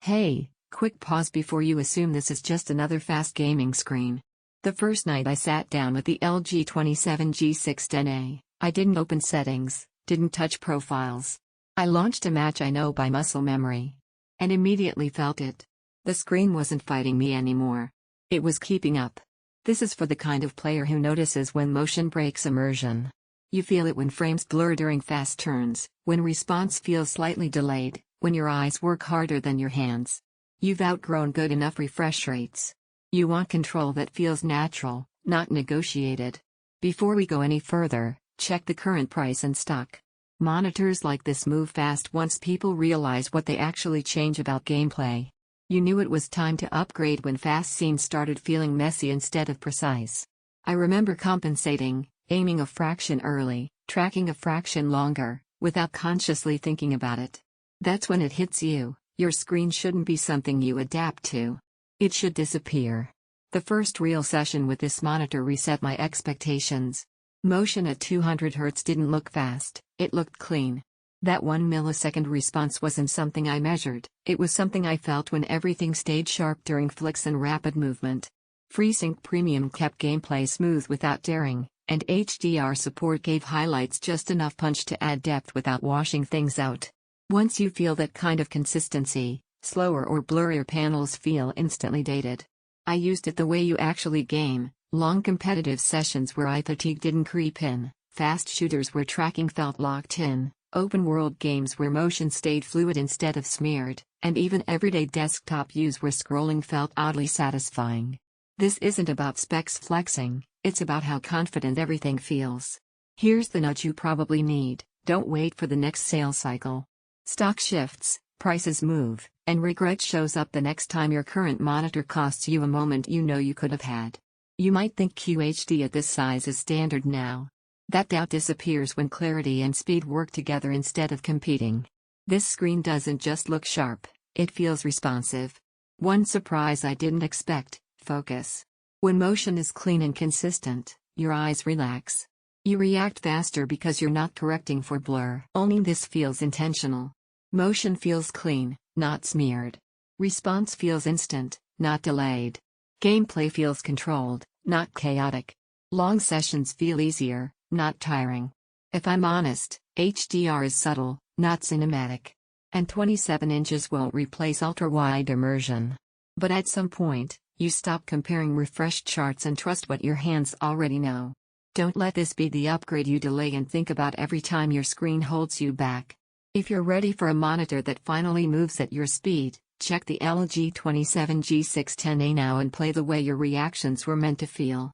Hey, quick pause before you assume this is just another fast gaming screen. The first night I sat down with the LG 27G610A, I didn't open settings, didn't touch profiles. I launched a match I know by muscle memory. And immediately felt it. The screen wasn't fighting me anymore. It was keeping up. This is for the kind of player who notices when motion breaks immersion. You feel it when frames blur during fast turns, when response feels slightly delayed, when your eyes work harder than your hands. You've outgrown good enough refresh rates. You want control that feels natural, not negotiated. Before we go any further, check the current price and stock. Monitors like this move fast once people realize what they actually change about gameplay. You knew it was time to upgrade when fast scenes started feeling messy instead of precise. I remember compensating, aiming a fraction early, tracking a fraction longer, without consciously thinking about it. That's when it hits you, your screen shouldn't be something you adapt to. It should disappear. The first real session with this monitor reset my expectations. Motion at 200 Hz didn't look fast, it looked clean. That 1 millisecond response wasn't something I measured, it was something I felt when everything stayed sharp during flicks and rapid movement. FreeSync Premium kept gameplay smooth without daring, and HDR support gave highlights just enough punch to add depth without washing things out. Once you feel that kind of consistency, slower or blurrier panels feel instantly dated. I used it the way you actually game, long competitive sessions where eye fatigue didn't creep in, fast shooters where tracking felt locked in, open-world games where motion stayed fluid instead of smeared, and even everyday desktop use where scrolling felt oddly satisfying. This isn't about specs flexing, it's about how confident everything feels. Here's the nudge you probably need: don't wait for the next sale cycle. Stock shifts, prices move, and regret shows up the next time your current monitor costs you a moment you know you could have had. You might think QHD at this size is standard now. That doubt disappears when clarity and speed work together instead of competing. This screen doesn't just look sharp, it feels responsive. One surprise I didn't expect: focus. When motion is clean and consistent, your eyes relax. You react faster because you're not correcting for blur. Owning this feels intentional. Motion feels clean, not smeared. Response feels instant, not delayed. Gameplay feels controlled, not chaotic. Long sessions feel easier, not tiring. If I'm honest, HDR is subtle, not cinematic. And 27 inches won't replace ultra-wide immersion. But at some point, you stop comparing refreshed charts and trust what your hands already know. Don't let this be the upgrade you delay and think about every time your screen holds you back. If you're ready for a monitor that finally moves at your speed, check the LG 27G610A now and play the way your reactions were meant to feel.